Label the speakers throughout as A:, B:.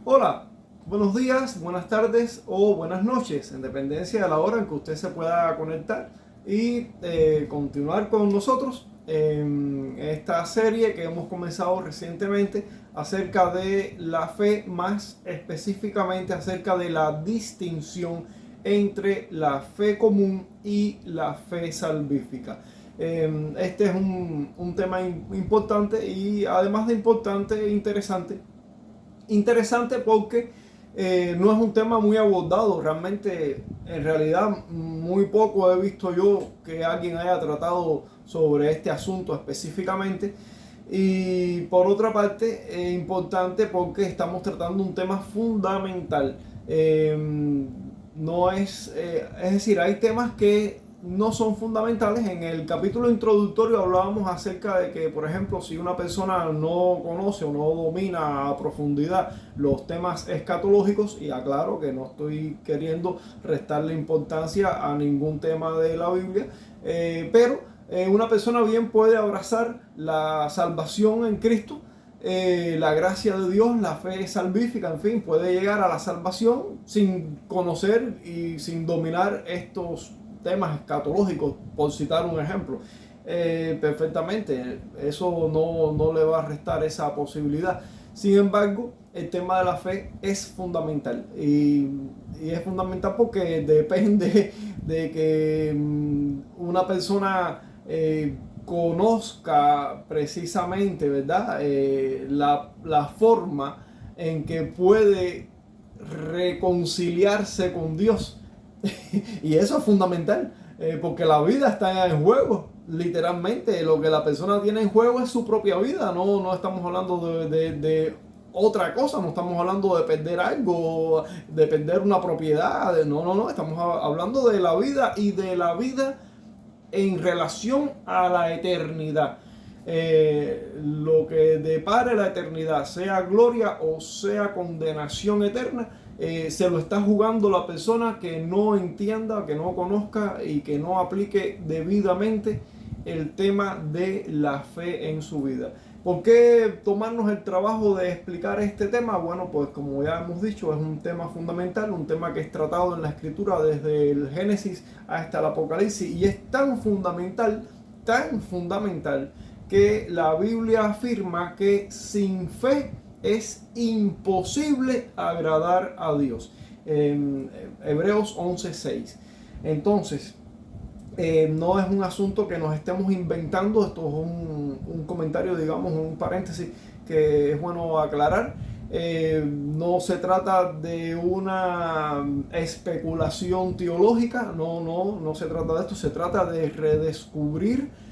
A: Hola, buenos días, buenas tardes o buenas noches, en dependencia de la hora en que usted se pueda conectar y continuar con nosotros en esta serie que hemos comenzado recientemente acerca de la fe, más específicamente acerca de la distinción entre la fe común y la fe salvífica. Este es un tema importante y además de importante, interesante. Interesante porque no es un tema muy abordado, realmente, en realidad, muy poco he visto yo que alguien haya tratado sobre este asunto específicamente. Y por otra parte, importante porque estamos tratando un tema fundamental. Eh, no es, es decir, hay temas que no son fundamentales. En el capítulo introductorio hablábamos acerca de que, por ejemplo, si una persona no conoce o no domina a profundidad los temas escatológicos, y aclaro que no estoy queriendo restarle importancia a ningún tema de la Biblia, pero una persona bien puede abrazar la salvación en Cristo, la gracia de Dios, la fe salvífica, en fin, puede llegar a la salvación sin conocer y sin dominar estos temas escatológicos, por citar un ejemplo. Perfectamente, eso no le va a restar esa posibilidad. Sin embargo, el tema de la fe es fundamental y es fundamental porque depende de que una persona conozca precisamente, ¿verdad? La forma en que puede reconciliarse con Dios. Y eso es fundamental, porque la vida está en juego. Literalmente, lo que la persona tiene en juego es su propia vida. No estamos hablando de otra cosa, no estamos hablando de perder algo, de perder una propiedad. No, estamos hablando de la vida y de la vida en relación a la eternidad. Lo que depare la eternidad, sea gloria o sea condenación eterna, se lo está jugando la persona que no entienda, que no conozca y que no aplique debidamente el tema de la fe en su vida. ¿Por qué tomarnos el trabajo de explicar este tema? Bueno, pues como ya hemos dicho, es un tema fundamental, un tema que es tratado en la escritura desde el Génesis hasta el Apocalipsis, y es tan fundamental, que la Biblia afirma que sin fe es imposible agradar a Dios. En Hebreos 11:6. Entonces, no es un asunto que nos estemos inventando, esto es un comentario, digamos, un paréntesis que es bueno aclarar. No se trata de una especulación teológica, no se trata de esto, se trata de redescubrir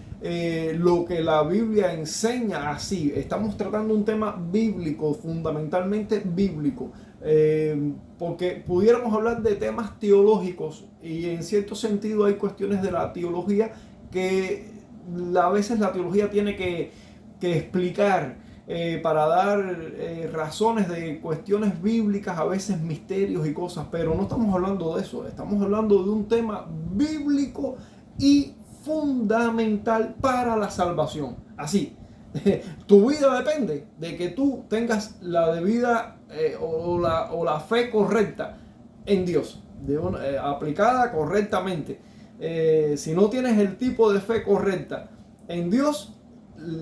A: lo que la Biblia enseña así. Estamos tratando un tema bíblico, fundamentalmente bíblico, porque pudiéramos hablar de temas teológicos y en cierto sentido hay cuestiones de la teología que a veces la teología tiene que explicar para dar razones de cuestiones bíblicas, a veces misterios y cosas, pero no estamos hablando de eso, estamos hablando de un tema bíblico y fundamental para la salvación. Así, tu vida depende de que tú tengas la debida o la fe correcta en Dios, aplicada correctamente. Si no tienes el tipo de fe correcta en Dios,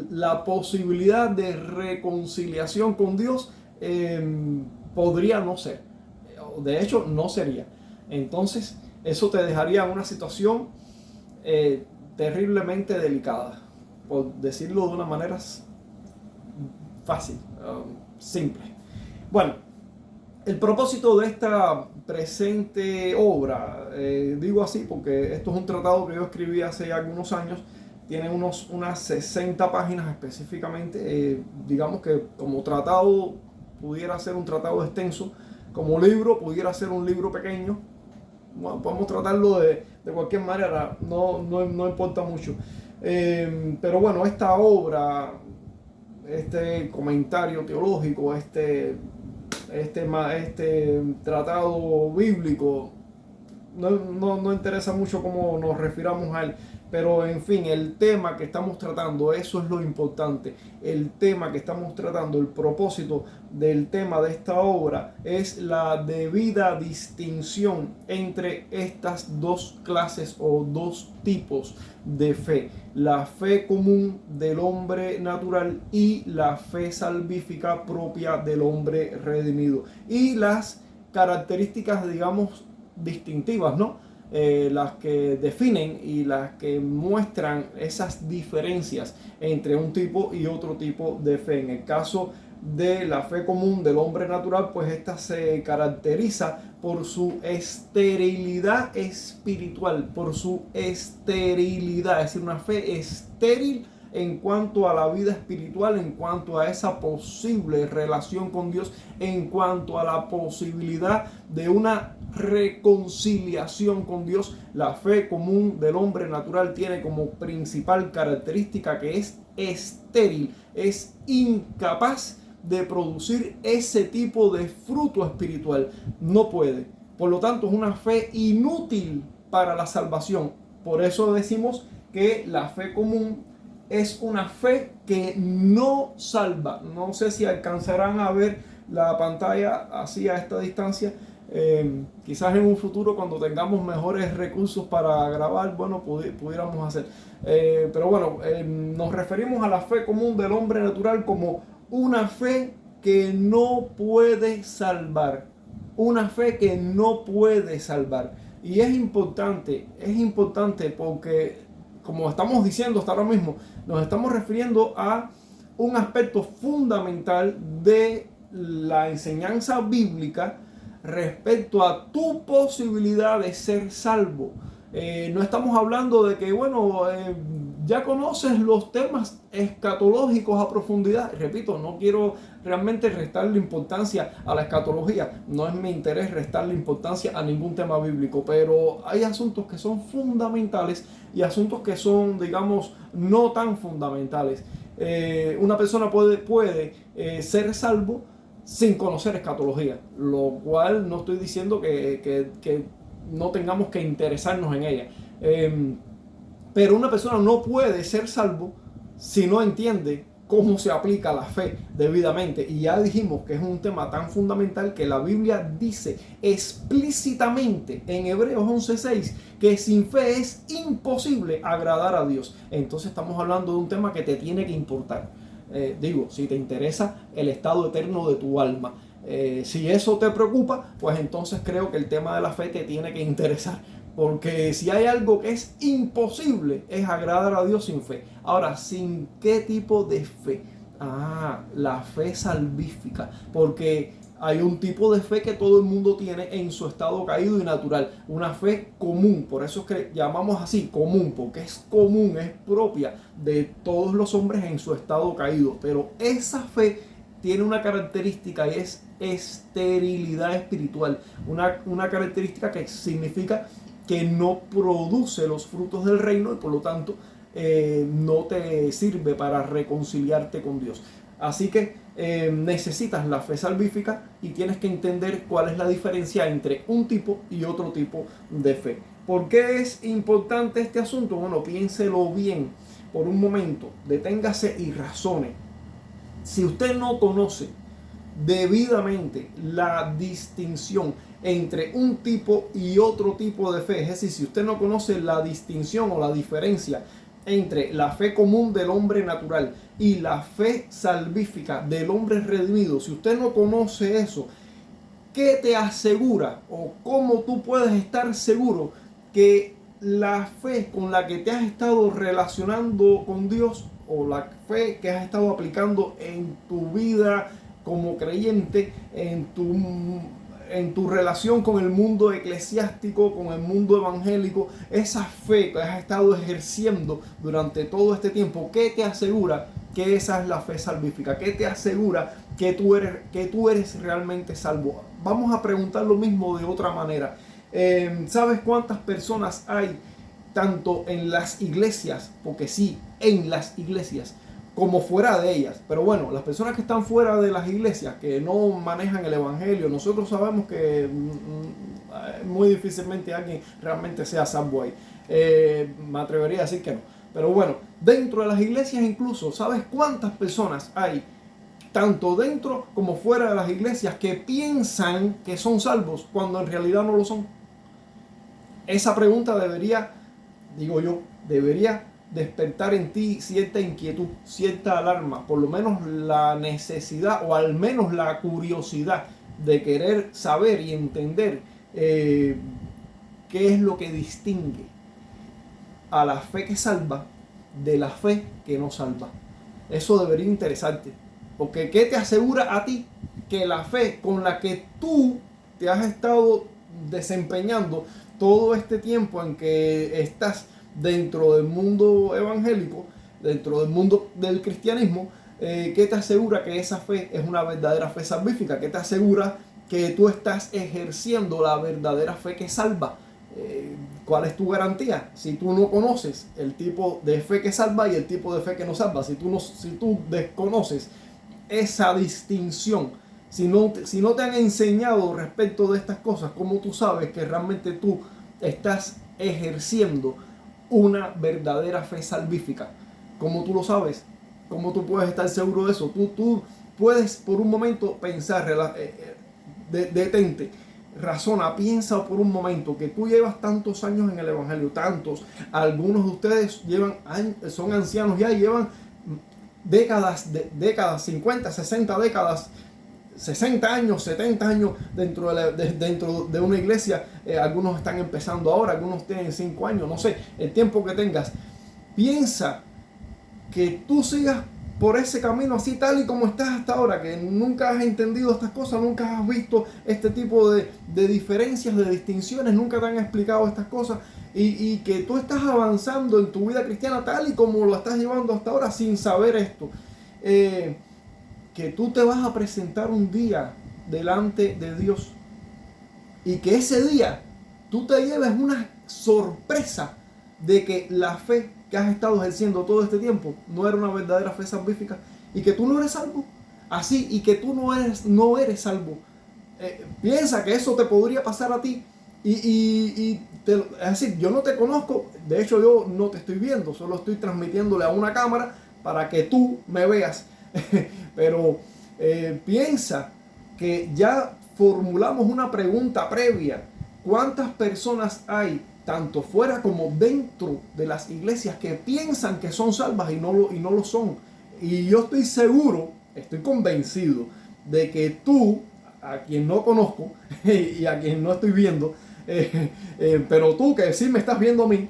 A: la posibilidad de reconciliación con Dios podría no ser. De hecho, no sería. Entonces, eso te dejaría en una situación terriblemente delicada, por decirlo de una manera fácil, simple. Bueno, el propósito de esta presente obra, digo así porque esto es un tratado que yo escribí hace algunos años, tiene unas 60 páginas específicamente, digamos que como tratado pudiera ser un tratado extenso, como libro pudiera ser un libro pequeño. Bueno, podemos tratarlo de cualquier manera, no importa mucho. Pero bueno, esta obra, este comentario teológico, este tratado bíblico, no interesa mucho cómo nos refiramos a él. Pero en fin, el tema que estamos tratando, eso es lo importante. El tema que estamos tratando, el propósito del tema de esta obra es la debida distinción entre estas dos clases o dos tipos de fe. La fe común del hombre natural y la fe salvífica propia del hombre redimido. Y las características, digamos, distintivas, ¿no? Las que definen y las que muestran esas diferencias entre un tipo y otro tipo de fe. En el caso de la fe común del hombre natural, pues esta se caracteriza por su esterilidad espiritual, por su esterilidad, es decir, una fe estéril en cuanto a la vida espiritual, en cuanto a esa posible relación con Dios, en cuanto a la posibilidad de una reconciliación con Dios. La fe común del hombre natural tiene como principal característica que es estéril, es incapaz de producir ese tipo de fruto espiritual. No puede. Por lo tanto, es una fe inútil para la salvación. Por eso decimos que la fe común es una fe que no salva. No sé si alcanzarán a ver la pantalla así a esta distancia. Quizás en un futuro, cuando tengamos mejores recursos para grabar, bueno, pudiéramos hacer. Pero bueno, nos referimos a la fe común del hombre natural como una fe que no puede salvar. Una fe que no puede salvar. Y es importante porque, como estamos diciendo hasta ahora mismo, nos estamos refiriendo a un aspecto fundamental de la enseñanza bíblica respecto a tu posibilidad de ser salvo. No estamos hablando de que, bueno, ya conoces los temas escatológicos a profundidad. Repito, no quiero realmente restarle importancia a la escatología. No es mi interés restarle importancia a ningún tema bíblico, pero hay asuntos que son fundamentales y asuntos que son, digamos, no tan fundamentales. Una persona puede ser salvo sin conocer escatología, lo cual no estoy diciendo que no tengamos que interesarnos en ella. Pero una persona no puede ser salvo si no entiende cómo se aplica la fe debidamente. Y ya dijimos que es un tema tan fundamental que la Biblia dice explícitamente en Hebreos 11:6 que sin fe es imposible agradar a Dios. Entonces estamos hablando de un tema que te tiene que importar. Si te interesa el estado eterno de tu alma. Si eso te preocupa, pues entonces creo que el tema de la fe te tiene que interesar. Porque si hay algo que es imposible, es agradar a Dios sin fe. Ahora, ¿sin qué tipo de fe? La fe salvífica. Porque hay un tipo de fe que todo el mundo tiene en su estado caído y natural. Una fe común. Por eso es que llamamos así común. Porque es común, es propia de todos los hombres en su estado caído. Pero esa fe tiene una característica y es esterilidad espiritual. Una característica que significa que no produce los frutos del reino y por lo tanto no te sirve para reconciliarte con Dios. Así que necesitas la fe salvífica y tienes que entender cuál es la diferencia entre un tipo y otro tipo de fe. ¿Por qué es importante este asunto? Bueno, piénselo bien por un momento, deténgase y razone. Si usted no conoce debidamente la distinción entre un tipo y otro tipo de fe, es decir, si usted no conoce la distinción o la diferencia entre la fe común del hombre natural y la fe salvífica del hombre redimido, si usted no conoce eso, ¿qué te asegura o cómo tú puedes estar seguro que la fe con la que te has estado relacionando con Dios o la fe que has estado aplicando en tu vida como creyente, en tu relación con el mundo eclesiástico, con el mundo evangélico, esa fe que has estado ejerciendo durante todo este tiempo, ¿qué te asegura que esa es la fe salvífica? ¿Qué te asegura que tú eres realmente salvo? Vamos a preguntar lo mismo de otra manera. ¿Sabes cuántas personas hay tanto en las iglesias, porque sí, en las iglesias, como fuera de ellas? Pero bueno, las personas que están fuera de las iglesias, que no manejan el evangelio, nosotros sabemos que muy difícilmente alguien realmente sea salvo ahí. Me atrevería a decir que no. Pero bueno, dentro de las iglesias incluso, ¿sabes cuántas personas hay, tanto dentro como fuera de las iglesias, que piensan que son salvos cuando en realidad no lo son? Esa pregunta debería, digo yo, debería despertar en ti cierta inquietud, cierta alarma, por lo menos la necesidad o al menos la curiosidad de querer saber y entender qué es lo que distingue a la fe que salva de la fe que no salva. Eso debería interesarte, porque ¿qué te asegura a ti que la fe con la que tú te has estado desempeñando todo este tiempo en que estás dentro del mundo evangélico, dentro del mundo del cristianismo, qué te asegura que esa fe es una verdadera fe salvífica? ¿Qué te asegura que tú estás ejerciendo la verdadera fe que salva? ¿Cuál es tu garantía? Si tú no conoces el tipo de fe que salva y el tipo de fe que no salva, si tú desconoces esa distinción, si no te han enseñado respecto de estas cosas, ¿cómo tú sabes que realmente tú estás ejerciendo una verdadera fe salvífica? ¿Cómo tú lo sabes? ¿Cómo tú puedes estar seguro de eso? Tú puedes por un momento pensar, detente, razona, piensa por un momento que tú llevas tantos años en el evangelio, tantos, algunos de ustedes son ancianos ya y llevan décadas, 50, 60 décadas, 60 años, 70 años dentro de una iglesia. Algunos están empezando ahora, algunos tienen 5 años, no sé, el tiempo que tengas. Piensa que tú sigas por ese camino así tal y como estás hasta ahora, que nunca has entendido estas cosas, nunca has visto este tipo de diferencias, de distinciones, nunca te han explicado estas cosas, y que tú estás avanzando en tu vida cristiana tal y como lo estás llevando hasta ahora sin saber esto. Que tú te vas a presentar un día delante de Dios y que ese día tú te lleves una sorpresa de que la fe que has estado ejerciendo todo este tiempo no era una verdadera fe salvífica y que tú no eres salvo. Así, y que tú no eres salvo. Piensa que eso te podría pasar a ti es decir, yo no te conozco, de hecho yo no te estoy viendo, solo estoy transmitiéndole a una cámara para que tú me veas. Pero piensa que ya formulamos una pregunta previa. ¿Cuántas personas hay, tanto fuera como dentro de las iglesias, que piensan que son salvas y no lo son? Y yo estoy seguro, estoy convencido de que tú, a quien no conozco y a quien no estoy viendo, pero tú que sí me estás viendo a mí,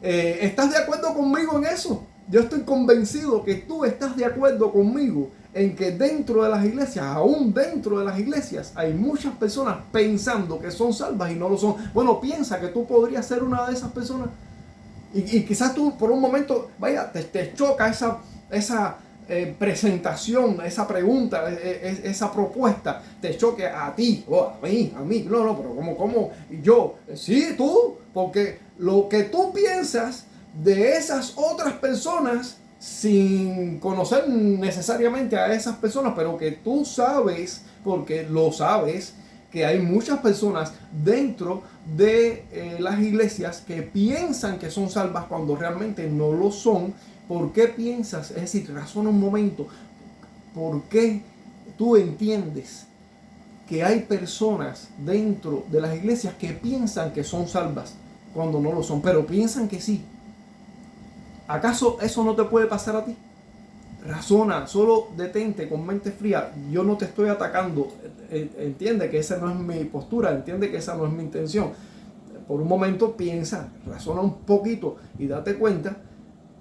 A: ¿estás de acuerdo conmigo en eso? Yo estoy convencido que tú estás de acuerdo conmigo en que dentro de las iglesias, aún dentro de las iglesias, hay muchas personas pensando que son salvas y no lo son. Bueno, piensa que tú podrías ser una de esas personas. Y quizás tú por un momento, vaya, te choca esa presentación, esa pregunta, esa propuesta, te choque a ti, o a mí. No, pero ¿cómo? Yo, sí, tú, porque lo que tú piensas de esas otras personas, sin conocer necesariamente a esas personas, pero que tú sabes, porque lo sabes, que hay muchas personas dentro de las iglesias que piensan que son salvas cuando realmente no lo son. ¿Por qué piensas? Es decir, razona un momento. ¿Por qué tú entiendes que hay personas dentro de las iglesias que piensan que son salvas cuando no lo son, pero piensan que sí? ¿Acaso eso no te puede pasar a ti? Razona, solo detente con mente fría. Yo no te estoy atacando. Entiende que esa no es mi postura, entiende que esa no es mi intención. Por un momento piensa, razona un poquito y date cuenta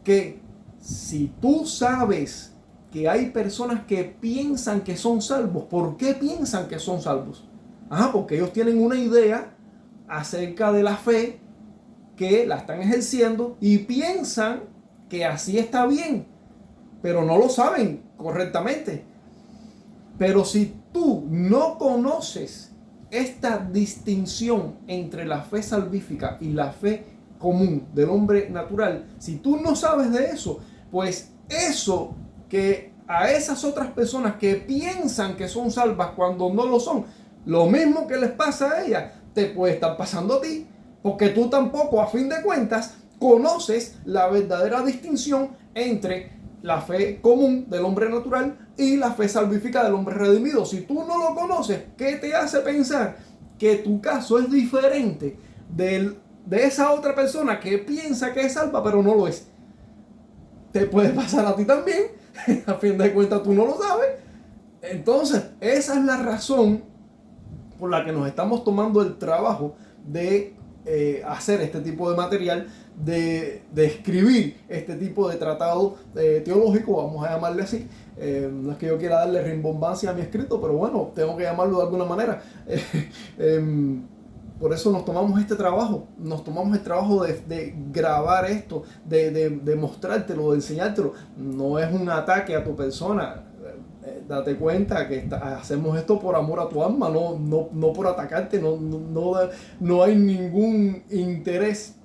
A: que si tú sabes que hay personas que piensan que son salvos, ¿por qué piensan que son salvos? Porque ellos tienen una idea acerca de la fe, que la están ejerciendo y piensan que así está bien, pero no lo saben correctamente. Pero si tú no conoces esta distinción entre la fe salvífica y la fe común del hombre natural, si tú no sabes de eso, pues eso que a esas otras personas que piensan que son salvas cuando no lo son, lo mismo que les pasa a ellas, te puede estar pasando a ti. Porque tú tampoco, a fin de cuentas, conoces la verdadera distinción entre la fe común del hombre natural y la fe salvífica del hombre redimido. Si tú no lo conoces, ¿qué te hace pensar que tu caso es diferente de esa otra persona que piensa que es salva pero no lo es? Te puede pasar a ti también. A fin de cuentas tú no lo sabes. Entonces, esa es la razón por la que nos estamos tomando el trabajo de hacer este tipo de material, de escribir este tipo de tratado teológico, vamos a llamarle así. No es que yo quiera darle rimbombancia a mi escrito, pero bueno, tengo que llamarlo de alguna manera. Por eso nos tomamos este trabajo, nos tomamos el trabajo de grabar esto, de mostrártelo, de enseñártelo. No es un ataque a tu persona. Date cuenta que hacemos esto por amor a tu alma, no por atacarte, no hay ningún interés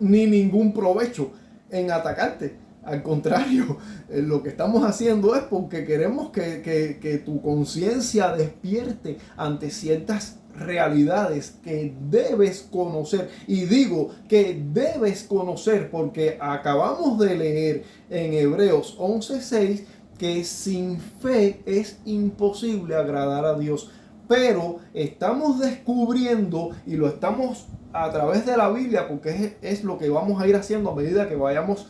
A: ni ningún provecho en atacarte. Al contrario, lo que estamos haciendo es porque queremos que tu conciencia despierte ante ciertas realidades que debes conocer. Y digo que debes conocer porque acabamos de leer en Hebreos 11:6 que sin fe es imposible agradar a Dios. Pero estamos descubriendo y lo estamos a través de la Biblia, porque es lo que vamos a ir haciendo a medida que vayamos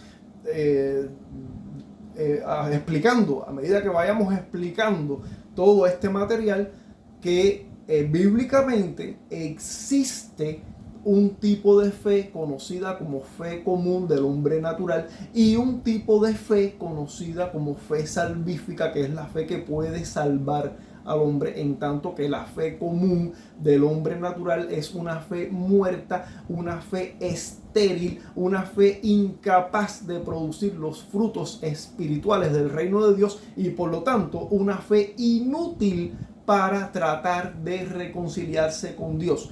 A: explicando, a medida que vayamos explicando todo este material, que bíblicamente existe un tipo de fe conocida como fe común del hombre natural y un tipo de fe conocida como fe salvífica, que es la fe que puede salvar al hombre, en tanto que la fe común del hombre natural es una fe muerta, una fe estéril, una fe incapaz de producir los frutos espirituales del reino de Dios y por lo tanto una fe inútil para tratar de reconciliarse con Dios.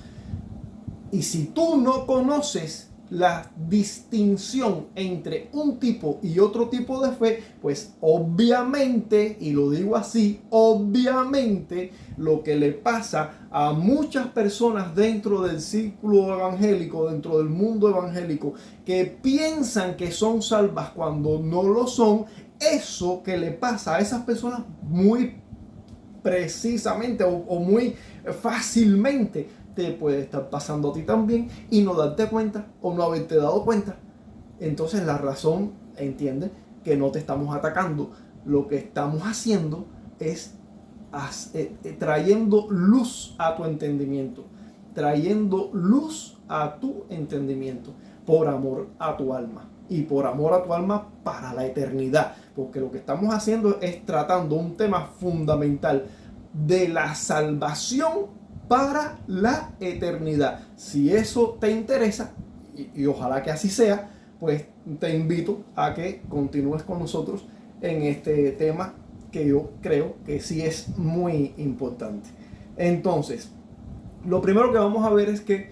A: Y si tú no conoces la distinción entre un tipo y otro tipo de fe, pues obviamente, y lo digo así, obviamente lo que le pasa a muchas personas dentro del círculo evangélico, dentro del mundo evangélico, que piensan que son salvas cuando no lo son, eso que le pasa a esas personas muy precisamente o muy fácilmente te puede estar pasando a ti también y no darte cuenta o no haberte dado cuenta. Entonces la razón, entiende, que no te estamos atacando. Lo que estamos haciendo es trayendo luz a tu entendimiento. Trayendo luz a tu entendimiento por amor a tu alma. Y por amor a tu alma para la eternidad. Porque lo que estamos haciendo es tratando un tema fundamental de la salvación para la eternidad. Si eso te interesa, y ojalá que así sea, pues te invito a que continúes con nosotros en este tema que yo creo que sí es muy importante. Entonces, lo primero que vamos a ver es que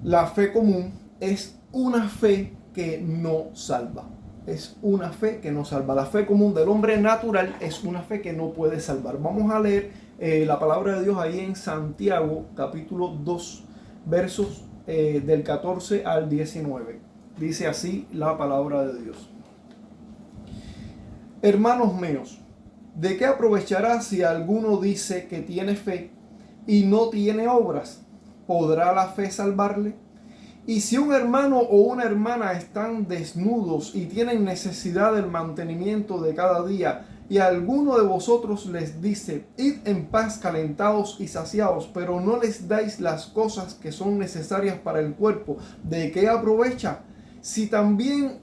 A: la fe común es una fe que no salva. Es una fe que no salva. La fe común del hombre natural es una fe que no puede salvar. Vamos a leer la palabra de Dios ahí en Santiago, capítulo 2, versos del 14 al 19. Dice así la palabra de Dios. Hermanos míos, ¿de qué aprovechará si alguno dice que tiene fe y no tiene obras? ¿Podrá la fe salvarle? Y si un hermano o una hermana están desnudos y tienen necesidad del mantenimiento de cada día, y alguno de vosotros les dice, id en paz calentados y saciados, pero no les dais las cosas que son necesarias para el cuerpo, ¿de qué aprovecha? Así también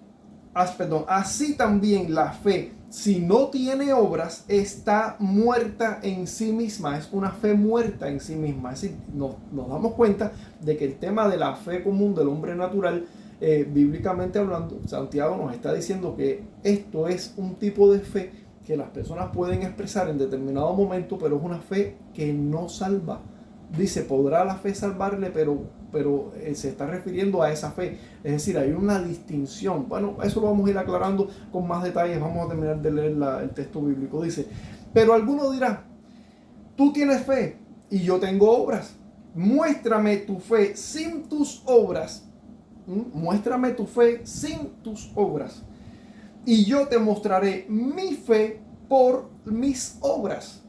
A: la fe, si no tiene obras, está muerta en sí misma. Es una fe muerta en sí misma. Es decir, nos damos cuenta de que el tema de la fe común del hombre natural, bíblicamente hablando, Santiago nos está diciendo que esto es un tipo de fe que las personas pueden expresar en determinado momento, pero es una fe que no salva. Dice, podrá la fe salvarle, pero se está refiriendo a esa fe. Es decir, hay una distinción. Bueno, eso lo vamos a ir aclarando con más detalles. Vamos a terminar de leer el texto bíblico. Dice, pero alguno dirá, tú tienes fe y yo tengo obras. muéstrame tu fe sin tus obras. Muéstrame tu fe sin tus obras. Y yo te mostraré mi fe por mis obras.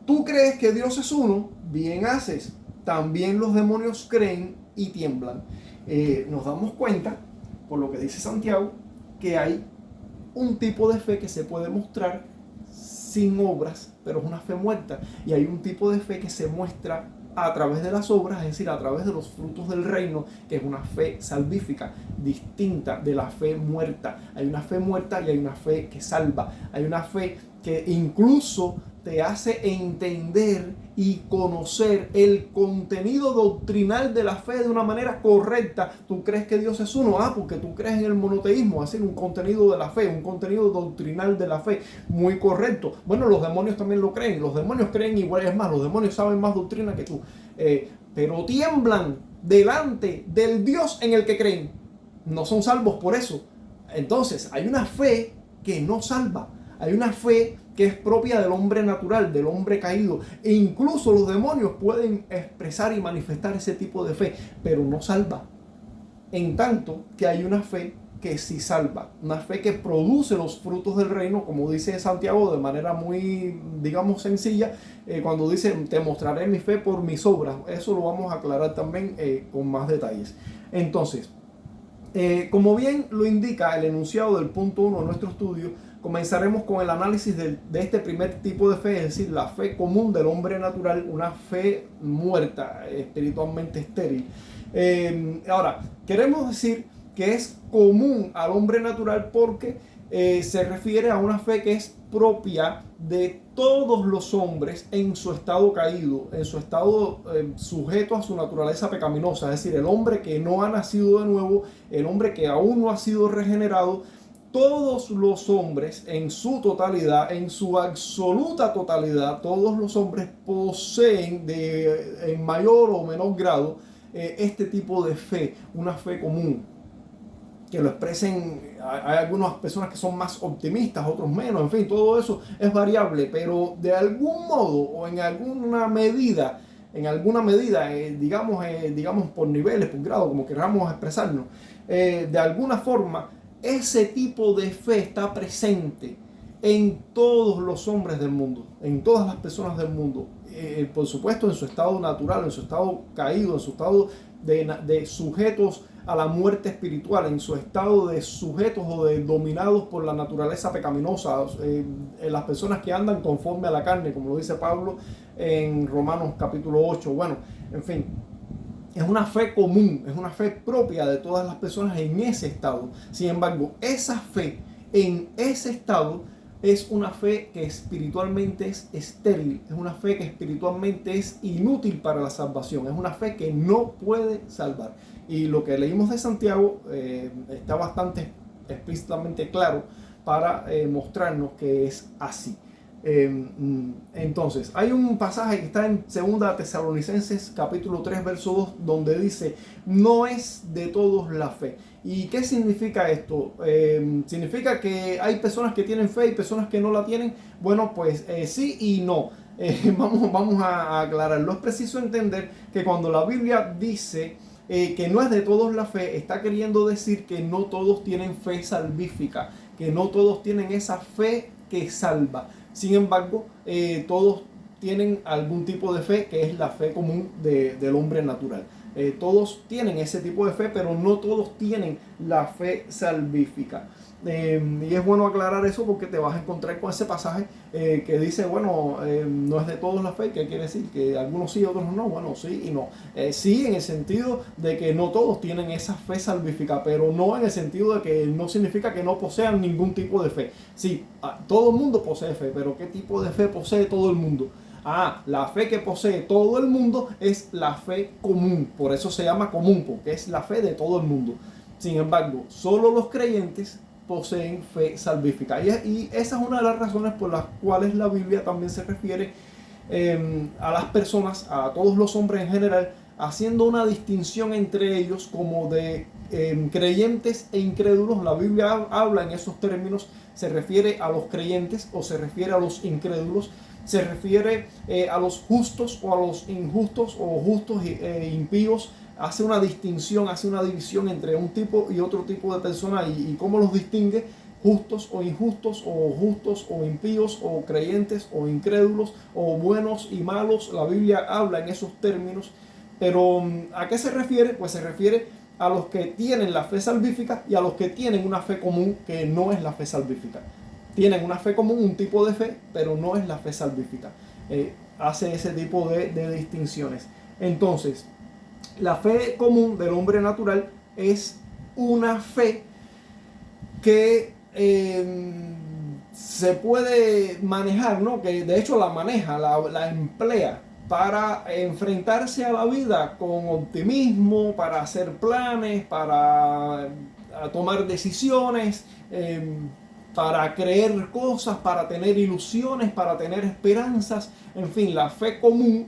A: Tú crees que Dios es uno, bien haces. También los demonios creen y tiemblan. Nos damos cuenta, por lo que dice Santiago, que hay un tipo de fe que se puede mostrar sin obras, pero es una fe muerta. Y hay un tipo de fe que se muestra a través de las obras, es decir, a través de los frutos del reino, que es una fe salvífica, distinta de la fe muerta. Hay una fe muerta y hay una fe que salva. Hay una fe que incluso te hace entender y conocer el contenido doctrinal de la fe de una manera correcta. Tú crees que Dios es uno, porque tú crees en el monoteísmo, así un contenido de la fe, un contenido doctrinal de la fe, muy correcto. Bueno, los demonios también lo creen, los demonios creen igual, es más, los demonios saben más doctrina que tú, pero tiemblan delante del Dios en el que creen. No son salvos por eso. Entonces, hay una fe que no salva. Hay una fe que es propia del hombre natural, del hombre caído. E incluso los demonios pueden expresar y manifestar ese tipo de fe, pero no salva. En tanto que hay una fe que sí salva. Una fe que produce los frutos del reino, como dice Santiago de manera muy, digamos, sencilla, cuando dice, te mostraré mi fe por mis obras. Eso lo vamos a aclarar también con más detalles. Entonces, como bien lo indica el enunciado del punto 1 de nuestro estudio, comenzaremos con el análisis de este primer tipo de fe, es decir, la fe común del hombre natural, una fe muerta, espiritualmente estéril. Ahora, queremos decir que es común al hombre natural porque se refiere a una fe que es propia de todos los hombres en su estado caído, en su estado sujeto a su naturaleza pecaminosa, es decir, el hombre que no ha nacido de nuevo, el hombre que aún no ha sido regenerado. Todos los hombres en su totalidad, en su absoluta totalidad, todos los hombres poseen en mayor o menor grado este tipo de fe, una fe común. Que lo expresen, hay algunas personas que son más optimistas, otros menos, en fin, todo eso es variable, pero de algún modo o en alguna medida, digamos por niveles, por grado, como queramos expresarnos, de alguna forma, ese tipo de fe está presente en todos los hombres del mundo, en todas las personas del mundo, por supuesto en su estado natural, en su estado caído, en su estado de sujetos a la muerte espiritual, en su estado de sujetos o de dominados por la naturaleza pecaminosa, las personas que andan conforme a la carne, como lo dice Pablo en Romanos capítulo 8, bueno, en fin. Es una fe común, es una fe propia de todas las personas en ese estado. Sin embargo, esa fe en ese estado es una fe que espiritualmente es estéril, es una fe que espiritualmente es inútil para la salvación, es una fe que no puede salvar. Y lo que leímos de Santiago está bastante explícitamente claro para mostrarnos que es así. Entonces, hay un pasaje que está en 2 Tesalonicenses capítulo 3 verso 2 donde dice, no es de todos la fe. ¿Y qué significa esto? ¿Significa que hay personas que tienen fe y personas que no la tienen? Bueno, pues sí y no. Vamos a aclararlo. Es preciso entender que cuando la Biblia dice que no es de todos la fe, está queriendo decir que no todos tienen fe salvífica, que no todos tienen esa fe que salva. Sin embargo, todos tienen algún tipo de fe que es la fe común del hombre natural. Todos tienen ese tipo de fe, pero no todos tienen la fe salvífica. Y es bueno aclarar eso porque te vas a encontrar con ese pasaje que dice, bueno, no es de todos la fe. ¿Qué quiere decir? Que algunos sí, otros no. Bueno, sí y no. Sí en el sentido de que no todos tienen esa fe salvífica, pero no en el sentido de que no significa que no posean ningún tipo de fe. Sí, todo el mundo posee fe, pero ¿qué tipo de fe posee todo el mundo? La fe que posee todo el mundo es la fe común, por eso se llama común, porque es la fe de todo el mundo. Sin embargo, solo los creyentes poseen fe salvífica. Y esa es una de las razones por las cuales la Biblia también se refiere a las personas, a todos los hombres en general, haciendo una distinción entre ellos como de creyentes e incrédulos. La Biblia habla en esos términos, se refiere a los creyentes o se refiere a los incrédulos. se refiere a los justos o a los injustos, o justos e impíos. Hace una distinción, hace una división entre un tipo y otro tipo de personas, y cómo los distingue: justos o injustos, o justos o impíos, o creyentes o incrédulos, o buenos y malos. La Biblia habla en esos términos. Pero ¿a qué se refiere? Pues se refiere a los que tienen la fe salvífica y a los que tienen una fe común que no es la fe salvífica. Tienen una fe común, un tipo de fe, pero no es la fe salvífica. Hace ese tipo de distinciones. Entonces, la fe común del hombre natural es una fe que se puede manejar, ¿no? Que de hecho la maneja, la emplea para enfrentarse a la vida con optimismo, para hacer planes, para tomar decisiones, para creer cosas, para tener ilusiones, para tener esperanzas. En fin, la fe común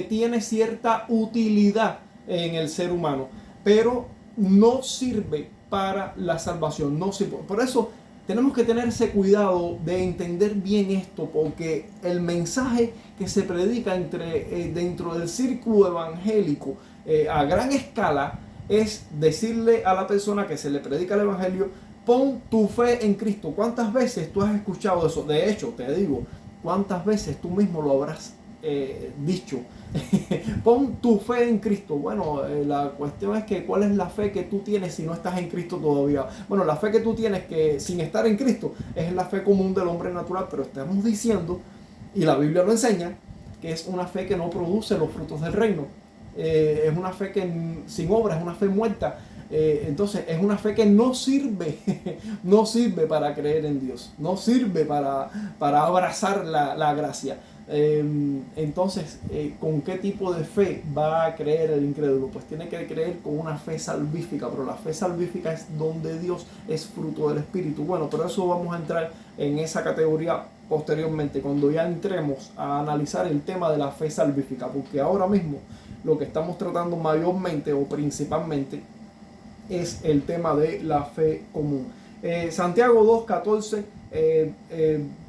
A: tiene cierta utilidad en el ser humano, pero no sirve para la salvación. No sirve. Por eso tenemos que tenerse cuidado de entender bien esto, porque el mensaje que se predica dentro del círculo evangélico a gran escala es decirle a la persona que se le predica el evangelio: pon tu fe en Cristo. ¿Cuántas veces tú has escuchado eso? De hecho, te digo, ¿cuántas veces tú mismo lo habrás dicho? Pon tu fe en Cristo. Bueno, la cuestión es que ¿cuál es la fe que tú tienes si no estás en Cristo todavía? Bueno, la fe que tú tienes que sin estar en Cristo es la fe común del hombre natural, pero estamos diciendo, y la Biblia lo enseña, que es una fe que no produce los frutos del reino. Es una fe que sin obra, es una fe muerta. Entonces es una fe que no sirve, no sirve para creer en Dios, no sirve para abrazar la gracia. Entonces, ¿con qué tipo de fe va a creer el incrédulo? Pues tiene que creer con una fe salvífica, pero la fe salvífica es donde Dios es fruto del Espíritu. Bueno, pero eso vamos a entrar en esa categoría posteriormente, cuando ya entremos a analizar el tema de la fe salvífica, porque ahora mismo lo que estamos tratando mayormente o principalmente es el tema de la fe común. Santiago 2:14,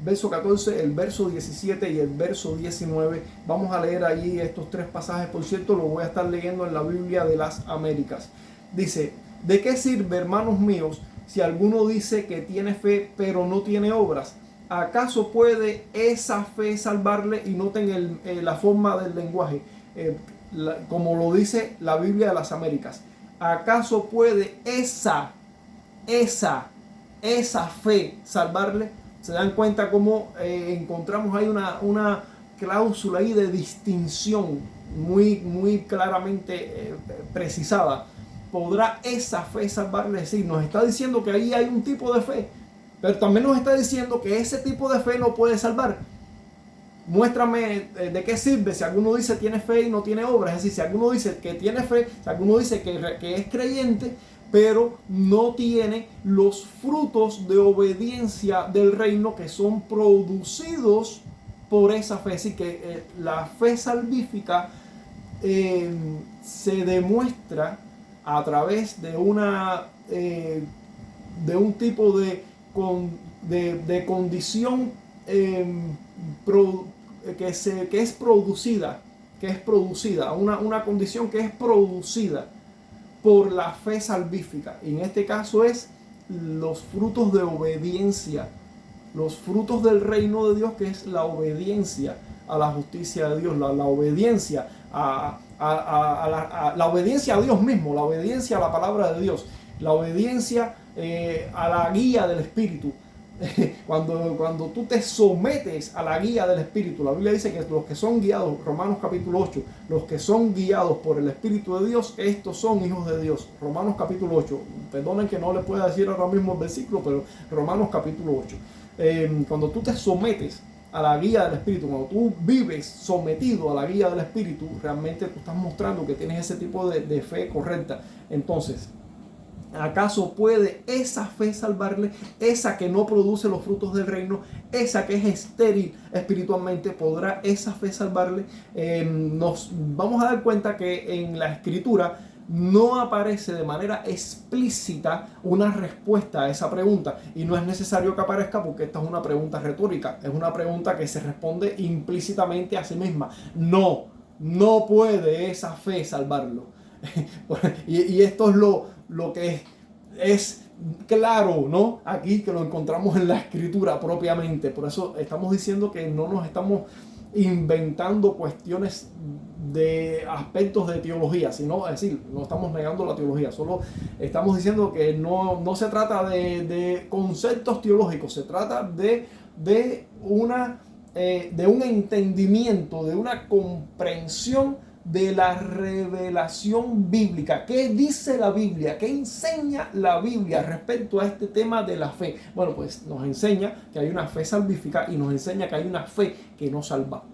A: verso 14, el verso 17 y el verso 19. Vamos a leer allí estos tres pasajes. Por cierto, lo voy a estar leyendo en la Biblia de las Américas. Dice: ¿de qué sirve, hermanos míos, si alguno dice que tiene fe pero no tiene obras? ¿Acaso puede esa fe salvarle? Y noten la forma del lenguaje, como lo dice la Biblia de las Américas. ¿Acaso puede esa fe salvarle? ¿Se dan cuenta cómo encontramos ahí una cláusula ahí de distinción muy claramente precisada? ¿Podrá esa fe salvarle? Es decir, nos está diciendo que ahí hay un tipo de fe, pero también nos está diciendo que ese tipo de fe no puede salvar. Muéstrame de qué sirve si alguno dice tiene fe y no tiene obras. Es decir, si alguno dice que tiene fe, si alguno dice que es creyente, pero no tiene los frutos de obediencia del reino que son producidos por esa fe. Así que la fe salvífica se demuestra a través de un tipo de condición que es producida, una condición que es producida por la fe salvífica. Y en este caso es los frutos de obediencia, los frutos del reino de Dios, que es la obediencia a la justicia de Dios, la obediencia la obediencia a Dios mismo, la obediencia a la palabra de Dios, la obediencia a la guía del Espíritu. Cuando tú te sometes a la guía del Espíritu, la Biblia dice que los que son guiados, Romanos capítulo 8, los que son guiados por el Espíritu de Dios, estos son hijos de Dios. Romanos capítulo 8, perdonen que no le pueda decir ahora mismo el versículo, pero Romanos capítulo 8. Cuando tú te sometes a la guía del Espíritu, cuando tú vives sometido a la guía del Espíritu, realmente tú estás mostrando que tienes ese tipo de fe correcta. Entonces, ¿acaso puede esa fe salvarle? Esa que no produce los frutos del reino, esa que es estéril espiritualmente, ¿podrá esa fe salvarle? Nos vamos a dar cuenta que en la Escritura no aparece de manera explícita una respuesta a esa pregunta, y no es necesario que aparezca porque esta es una pregunta retórica, es una pregunta que se responde implícitamente a sí misma. No puede esa fe salvarlo. Y esto es lo que es claro, ¿no? Aquí que lo encontramos en la escritura propiamente. Por eso estamos diciendo que no nos estamos inventando cuestiones de aspectos de teología, sino, es decir, no estamos negando la teología, solo estamos diciendo que no se trata de conceptos teológicos, se trata de un entendimiento, de una comprensión de la revelación bíblica. ¿Qué dice la Biblia? ¿Qué enseña la Biblia respecto a este tema de la fe? Bueno, pues nos enseña que hay una fe salvífica y nos enseña que hay una fe que no salva.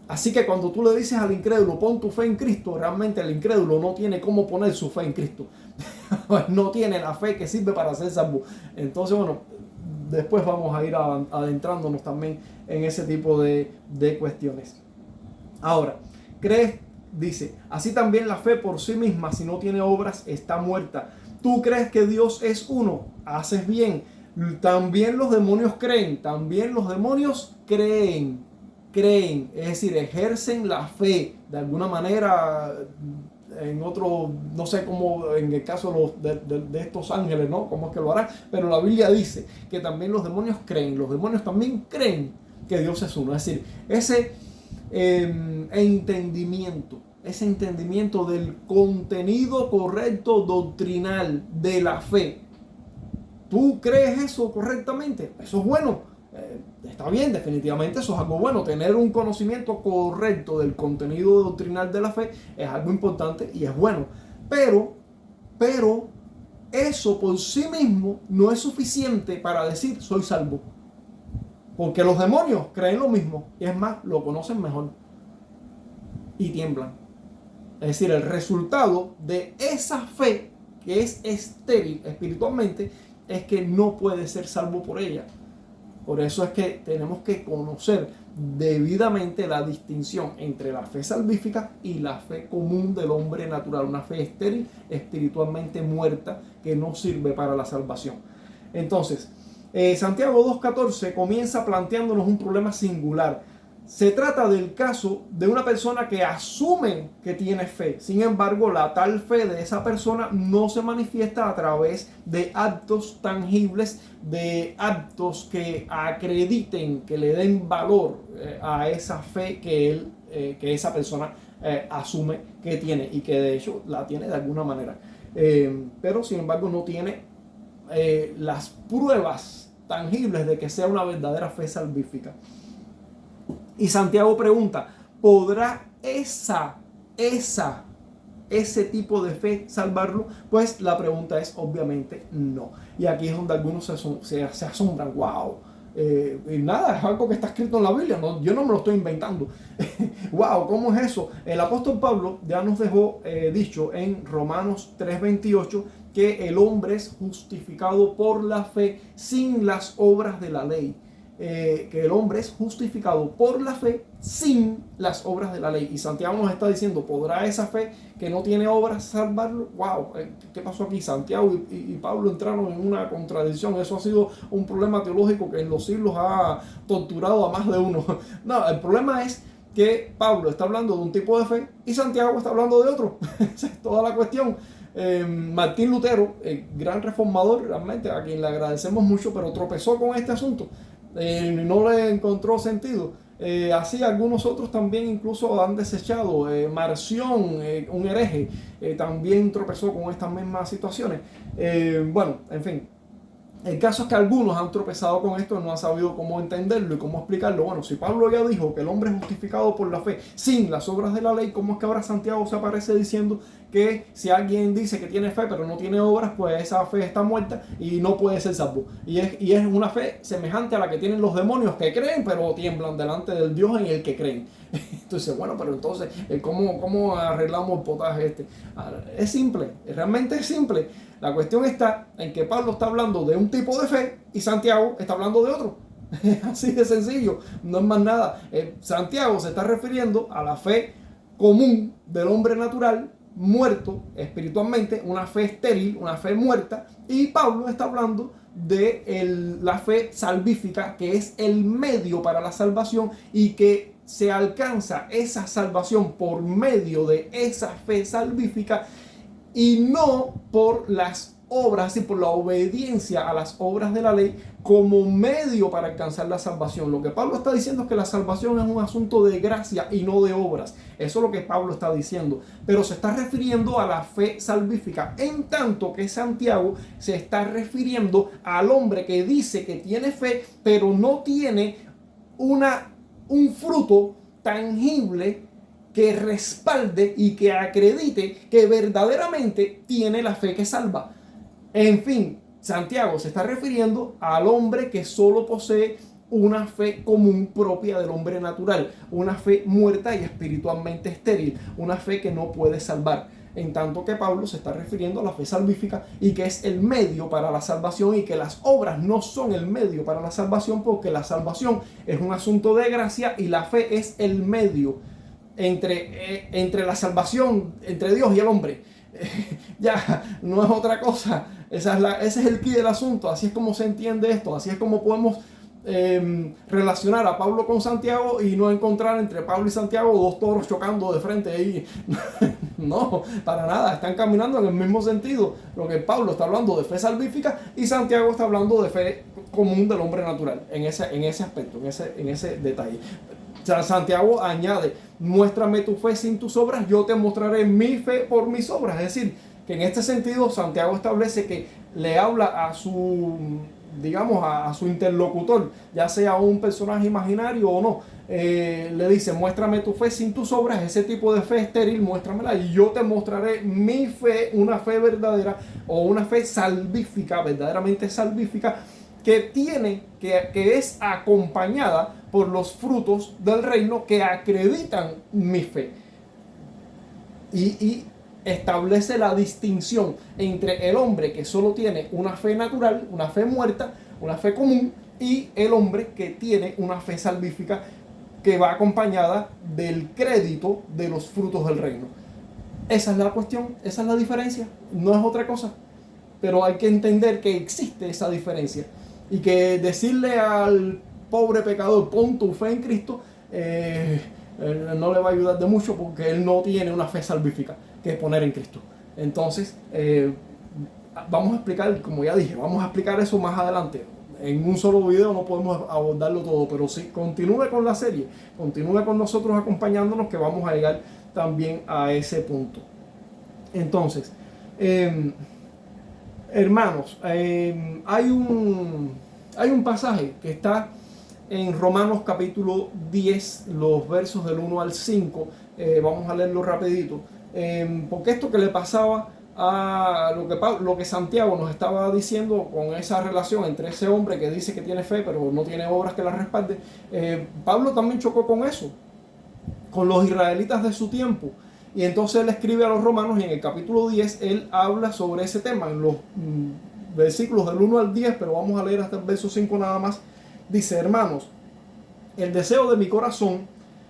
A: Así que cuando tú le dices al incrédulo, pon tu fe en Cristo, realmente el incrédulo no tiene cómo poner su fe en Cristo. No tiene la fe que sirve para ser salvo. Entonces, bueno, después vamos a ir adentrándonos también en ese tipo de cuestiones. Ahora, dice, así también la fe por sí misma, si no tiene obras, está muerta. ¿Tú crees que Dios es uno? Haces bien. También los demonios creen, creen, es decir, ejercen la fe de alguna manera. En otro, no sé cómo, en el caso de estos ángeles, ¿no? ¿Cómo es que lo harán? Pero la Biblia dice que también los demonios creen, los demonios también creen que Dios es uno. Es decir, ese entendimiento del contenido correcto doctrinal de la fe. ¿Tú crees eso correctamente? Eso es bueno. Está bien, definitivamente eso es algo bueno. Tener un conocimiento correcto del contenido doctrinal de la fe es algo importante y es bueno. Pero eso por sí mismo no es suficiente para decir soy salvo. Porque los demonios creen lo mismo y es más, lo conocen mejor y tiemblan. Es decir, el resultado de esa fe que es estéril espiritualmente es que no puede ser salvo por ella. Por eso es que tenemos que conocer debidamente la distinción entre la fe salvífica y la fe común del hombre natural, una fe estéril, espiritualmente muerta, que no sirve para la salvación. Entonces, Santiago 2.14 comienza planteándonos un problema singular. Se trata del caso de una persona que asume que tiene fe. Sin embargo, la tal fe de esa persona no se manifiesta a través de actos tangibles, de actos que acrediten, que le den valor a esa fe que esa persona asume que tiene y que de hecho la tiene de alguna manera. Pero sin embargo no tiene las pruebas tangibles de que sea una verdadera fe salvífica. Y Santiago pregunta, ¿podrá ese tipo de fe salvarlo? Pues la pregunta es obviamente no. Y aquí es donde algunos se asombran. ¡Wow! Y nada, es algo que está escrito en la Biblia, no, yo no me lo estoy inventando. ¡Wow! ¿Cómo es eso? El apóstol Pablo ya nos dejó dicho en Romanos 3:28 que el hombre es justificado por la fe sin las obras de la ley. Que el hombre es justificado por la fe sin las obras de la ley. Y Santiago nos está diciendo, ¿podrá esa fe que no tiene obras salvarlo? ¡Wow! ¿Qué pasó aquí? Santiago y Pablo entraron en una contradicción. Eso ha sido un problema teológico que en los siglos ha torturado a más de uno. No, el problema es que Pablo está hablando de un tipo de fe y Santiago está hablando de otro. Esa es toda la cuestión. Martín Lutero, el gran reformador, realmente a quien le agradecemos mucho, pero tropezó con este asunto. No le encontró sentido. Así algunos otros también incluso han desechado. Marción, un hereje, también tropezó con estas mismas situaciones. Bueno, en fin. El caso es que algunos han tropezado con esto, no han sabido cómo entenderlo y cómo explicarlo. Bueno, si Pablo ya dijo que el hombre es justificado por la fe sin las obras de la ley, ¿cómo es que ahora Santiago se aparece diciendo que si alguien dice que tiene fe pero no tiene obras, pues esa fe está muerta y no puede ser salvo? Y es una fe semejante a la que tienen los demonios que creen pero tiemblan delante del Dios en el que creen. Entonces, bueno, pero entonces, ¿cómo arreglamos el potaje este? Es simple, realmente es simple. La cuestión está en que Pablo está hablando de un tipo de fe y Santiago está hablando de otro. Así de sencillo, no es más nada. Santiago se está refiriendo a la fe común del hombre natural muerto espiritualmente, una fe estéril, una fe muerta, y Pablo está hablando de la fe salvífica, que es el medio para la salvación y que se alcanza esa salvación por medio de esa fe salvífica y no por las obras y por la obediencia a las obras de la ley como medio para alcanzar la salvación. Lo que Pablo está diciendo es que la salvación es un asunto de gracia y no de obras. Eso es lo que Pablo está diciendo. Pero se está refiriendo a la fe salvífica, en tanto que Santiago se está refiriendo al hombre que dice que tiene fe, pero no tiene un fruto tangible que respalde y que acredite que verdaderamente tiene la fe que salva. En fin, Santiago se está refiriendo al hombre que solo posee una fe común propia del hombre natural, una fe muerta y espiritualmente estéril, una fe que no puede salvar. En tanto que Pablo se está refiriendo a la fe salvífica y que es el medio para la salvación y que las obras no son el medio para la salvación, porque la salvación es un asunto de gracia y la fe es el medio entre la salvación, entre Dios y el hombre. Ya, no es otra cosa. Ese es el quid del asunto. Así es como se entiende esto. Así es como podemos relacionar a Pablo con Santiago y no encontrar entre Pablo y Santiago dos toros chocando de frente ahí. No, para nada. Están caminando en el mismo sentido. Lo que Pablo está hablando de fe salvífica y Santiago está hablando de fe común del hombre natural. En ese aspecto, en ese detalle. Santiago añade: muéstrame tu fe sin tus obras, yo te mostraré mi fe por mis obras. Es decir, que en este sentido Santiago establece que le habla a su, digamos, a su interlocutor, ya sea un personaje imaginario o no. Le dice: muéstrame tu fe sin tus obras, ese tipo de fe estéril, muéstramela y yo te mostraré mi fe, una fe verdadera o una fe salvífica, verdaderamente salvífica, que es acompañada por los frutos del reino que acreditan mi fe. Y establece la distinción entre el hombre que solo tiene una fe natural, una fe muerta, una fe común, y el hombre que tiene una fe salvífica que va acompañada del crédito de los frutos del reino. Esa es la cuestión, esa es la diferencia, no es otra cosa. Pero hay que entender que existe esa diferencia y que decirle al pobre pecador: pon tu fe en Cristo, no le va a ayudar de mucho, porque él no tiene una fe salvífica que poner en Cristo. Entonces, vamos a explicar, como ya dije, vamos a explicar eso más adelante. En un solo video no podemos abordarlo todo, pero sí, continúe con la serie, continúe con nosotros acompañándonos, que vamos a llegar también a ese punto. Entonces, hermanos, hay un pasaje que está en Romanos capítulo 10, los versos del 1 al 5. Vamos a leerlo rapidito, porque esto que le pasaba a lo que Santiago nos estaba diciendo con esa relación entre ese hombre que dice que tiene fe pero no tiene obras que la respalden, Pablo también chocó con eso, con los israelitas de su tiempo. Y entonces él escribe a los romanos y en el capítulo 10 él habla sobre ese tema en los versículos del 1 al 10, pero vamos a leer hasta el verso 5 nada más. Dice: hermanos, el deseo de mi corazón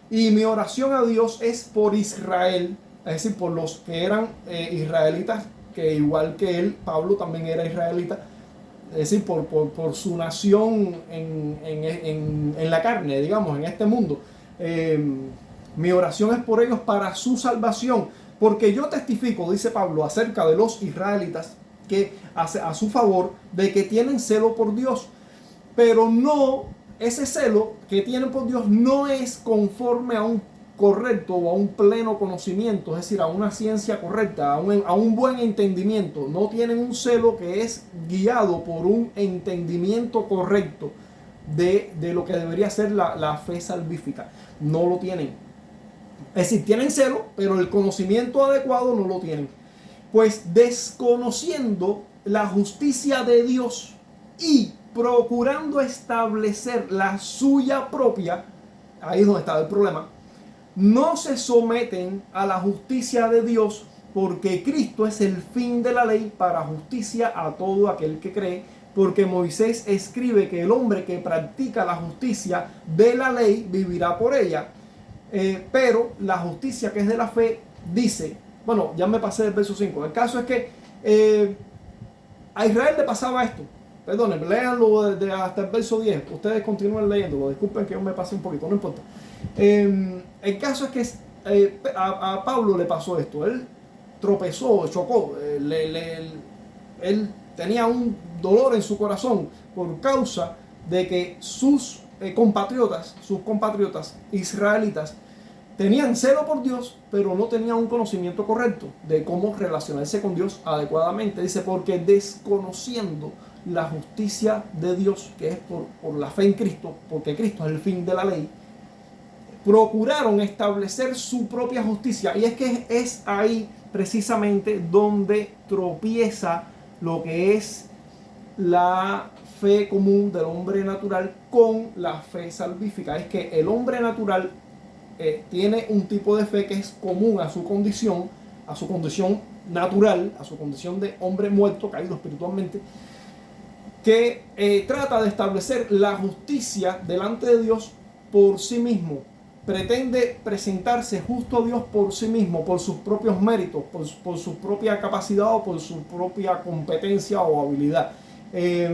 A: y mi oración a Dios es por Israel, es decir, por los que eran israelitas, que igual que él, Pablo también era israelita, es decir, por su nación en la carne, digamos, en este mundo. Mi oración es por ellos para su salvación, porque yo testifico, dice Pablo, acerca de los israelitas, que a su favor, de que tienen celo por Dios, pero no, ese celo que tienen por Dios no es conforme a un correcto o a un pleno conocimiento, es decir, a una ciencia correcta, a un buen entendimiento. No tienen un celo que es guiado por un entendimiento correcto de lo que debería ser la fe salvífica. No lo tienen. Es decir, tienen celo, pero el conocimiento adecuado no lo tienen. Pues desconociendo la justicia de Dios y procurando establecer la suya propia, ahí es donde está el problema, no se someten a la justicia de Dios, porque Cristo es el fin de la ley para justicia a todo aquel que cree, porque Moisés escribe que el hombre que practica la justicia de la ley vivirá por ella. Pero la justicia que es de la fe dice: Bueno, ya me pasé del verso 5. El caso es que a Israel le pasaba esto. Perdonen, léanlo hasta el verso 10. Ustedes continúen leyéndolo. Disculpen que yo me pasé un poquito, no importa. El caso es que a Pablo le pasó esto. Él tropezó, chocó. Él tenía un dolor en su corazón por causa de que sus compatriotas israelitas, tenían celo por Dios, pero no tenían un conocimiento correcto de cómo relacionarse con Dios adecuadamente. Dice, porque desconociendo la justicia de Dios, que es por la fe en Cristo, porque Cristo es el fin de la ley, procuraron establecer su propia justicia. Y es que es ahí precisamente donde tropieza lo que es la fe común del hombre natural con la fe salvífica. Es que el hombre natural tiene un tipo de fe que es común a su condición natural, a su condición de hombre muerto, caído espiritualmente, que trata de establecer la justicia delante de Dios por sí mismo. Pretende presentarse justo a Dios por sí mismo, por sus propios méritos, por su propia capacidad o por su propia competencia o habilidad. Es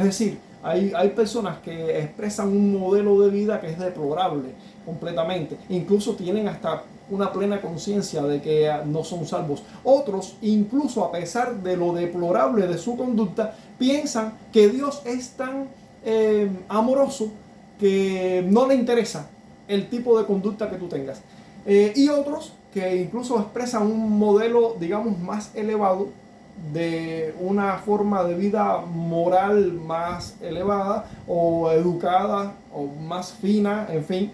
A: decir, hay personas que expresan un modelo de vida que es deplorable completamente. Incluso tienen hasta una plena conciencia de que no son salvos. Otros, incluso a pesar de lo deplorable de su conducta, piensan que Dios es tan amoroso que no le interesa el tipo de conducta que tú tengas. Y otros que incluso expresan un modelo, digamos, más elevado, de una forma de vida moral más elevada o educada o más fina, en fin.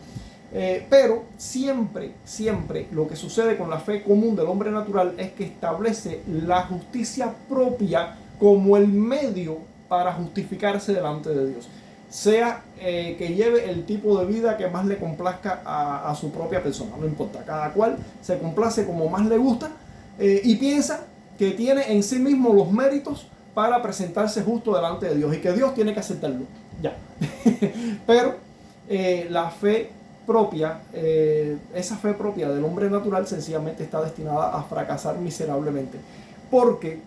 A: Pero siempre lo que sucede con la fe común del hombre natural es que establece la justicia propia como el medio para justificarse delante de Dios. Sea que lleve el tipo de vida que más le complazca a su propia persona, no importa, cada cual se complace como más le gusta y piensa que tiene en sí mismo los méritos para presentarse justo delante de Dios y que Dios tiene que aceptarlo. Ya. Pero la fe propia, esa fe propia del hombre natural sencillamente está destinada a fracasar miserablemente. Porque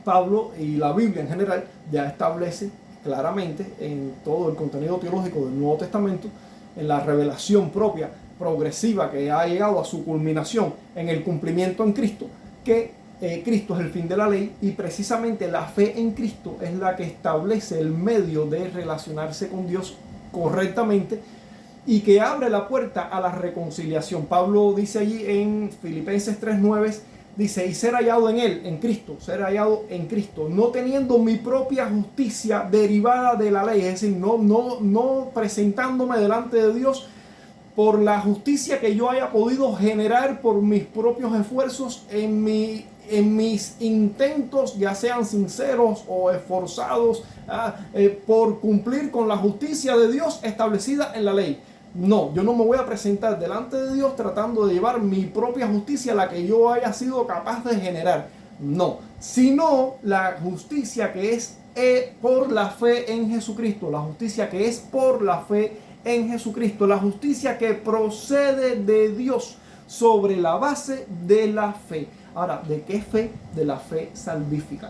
A: Pablo y la Biblia en general ya establece claramente en todo el contenido teológico del Nuevo Testamento, en la revelación propia, progresiva, que ha llegado a su culminación en el cumplimiento en Cristo, que Cristo es el fin de la ley y precisamente la fe en Cristo es la que establece el medio de relacionarse con Dios correctamente y que abre la puerta a la reconciliación. Pablo dice allí en Filipenses 3:9, dice, y ser hallado en él, en Cristo, ser hallado en Cristo, no teniendo mi propia justicia derivada de la ley, es decir, no presentándome delante de Dios por la justicia que yo haya podido generar por mis propios esfuerzos en mis intentos, ya sean sinceros o esforzados, por cumplir con la justicia de Dios establecida en la ley. No, yo no me voy a presentar delante de Dios tratando de llevar mi propia justicia, la que yo haya sido capaz de generar. No, sino la justicia que es por la fe en Jesucristo, la justicia que es por la fe en Jesucristo, la justicia que procede de Dios sobre la base de la fe. Ahora, ¿de qué fe? De la fe salvífica.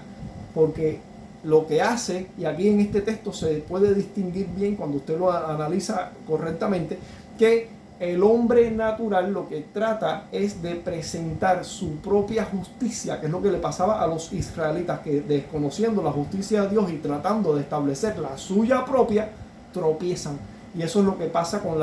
A: Porque lo que hace, y aquí en este texto se puede distinguir bien cuando usted lo analiza correctamente, que el hombre natural lo que trata es de presentar su propia justicia, que es lo que le pasaba a los israelitas, que desconociendo la justicia de Dios y tratando de establecer la suya propia, tropiezan. Y eso es lo que pasa con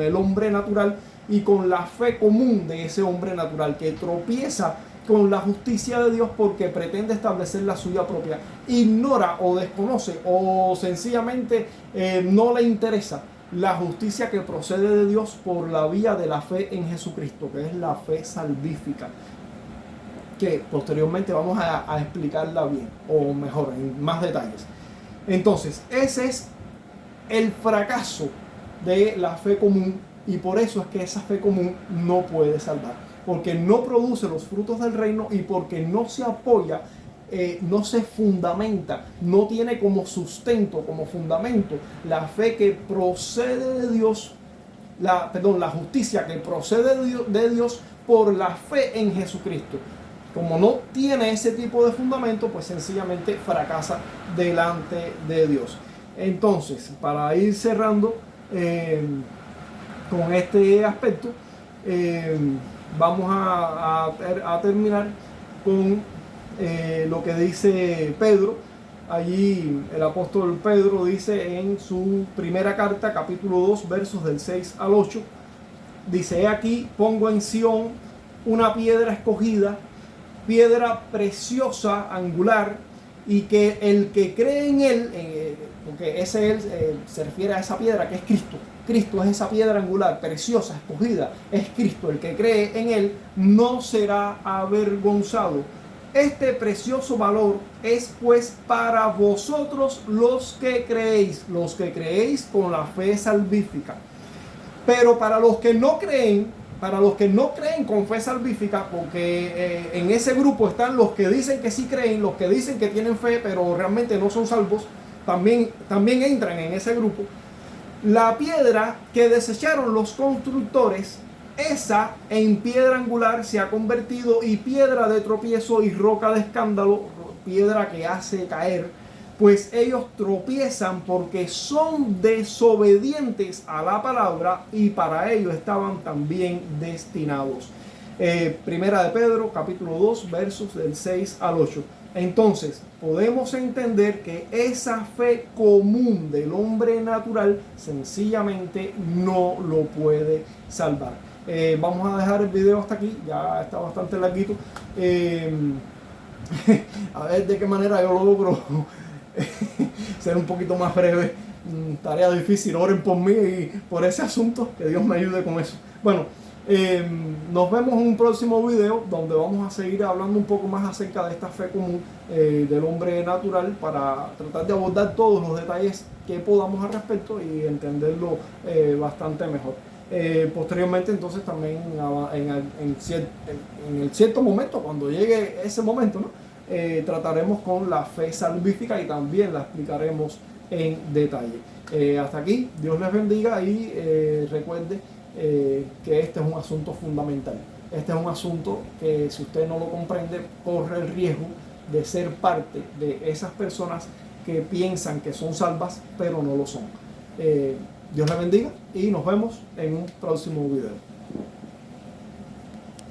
A: el hombre natural y con la fe común de ese hombre natural, que tropieza con la justicia de Dios porque pretende establecer la suya propia, ignora o desconoce o sencillamente no le interesa la justicia que procede de Dios por la vía de la fe en Jesucristo, que es la fe salvífica, que posteriormente vamos a explicarla bien, o mejor, en más detalles. Entonces, ese es el fracaso de la fe común, y por eso es que esa fe común no puede salvar, porque no produce los frutos del reino y porque no se apoya, no se fundamenta, no tiene como sustento, como fundamento la fe que procede de Dios la justicia que procede de Dios por la fe en Jesucristo. Como no tiene ese tipo de fundamento, pues sencillamente fracasa delante de Dios. Entonces, para ir cerrando con este aspecto, vamos a terminar con lo que dice Pedro. Allí el apóstol Pedro dice en su primera carta, capítulo 2, versos del 6 al 8, dice: he aquí, pongo en Sión una piedra escogida, piedra preciosa, angular, y que el que cree en él, porque ese él se refiere a esa piedra que es Cristo. Cristo es esa piedra angular, preciosa, escogida, es Cristo. El que cree en él no será avergonzado. Este precioso valor es pues para vosotros los que creéis con la fe salvífica. Pero para los que no creen con fe salvífica, porque en ese grupo están los que dicen que sí creen, los que dicen que tienen fe, pero realmente no son salvos, también entran en ese grupo. La piedra que desecharon los constructores, esa en piedra angular se ha convertido, y piedra de tropiezo y roca de escándalo, piedra que hace caer, pues ellos tropiezan porque son desobedientes a la palabra, y para ello estaban también destinados. Primera de Pedro, capítulo 2, versos del 6 al 8. Entonces, podemos entender que esa fe común del hombre natural sencillamente no lo puede salvar. Vamos a dejar el video hasta aquí, ya está bastante larguito. A ver de qué manera yo logro ser un poquito más breve. Tarea difícil, oren por mí y por ese asunto, que Dios me ayude con eso. Bueno, nos vemos en un próximo video donde vamos a seguir hablando un poco más acerca de esta fe común del hombre natural, para tratar de abordar todos los detalles que podamos al respecto y entenderlo bastante mejor. Posteriormente, entonces, también en el cierto momento, cuando llegue ese momento, ¿no? Trataremos con la fe salvífica y también la explicaremos en detalle. Hasta aquí, Dios les bendiga, y recuerde que este es un asunto fundamental. Este es un asunto que, si usted no lo comprende, corre el riesgo de ser parte de esas personas que piensan que son salvas pero no lo son. Dios les bendiga y nos vemos en un próximo video.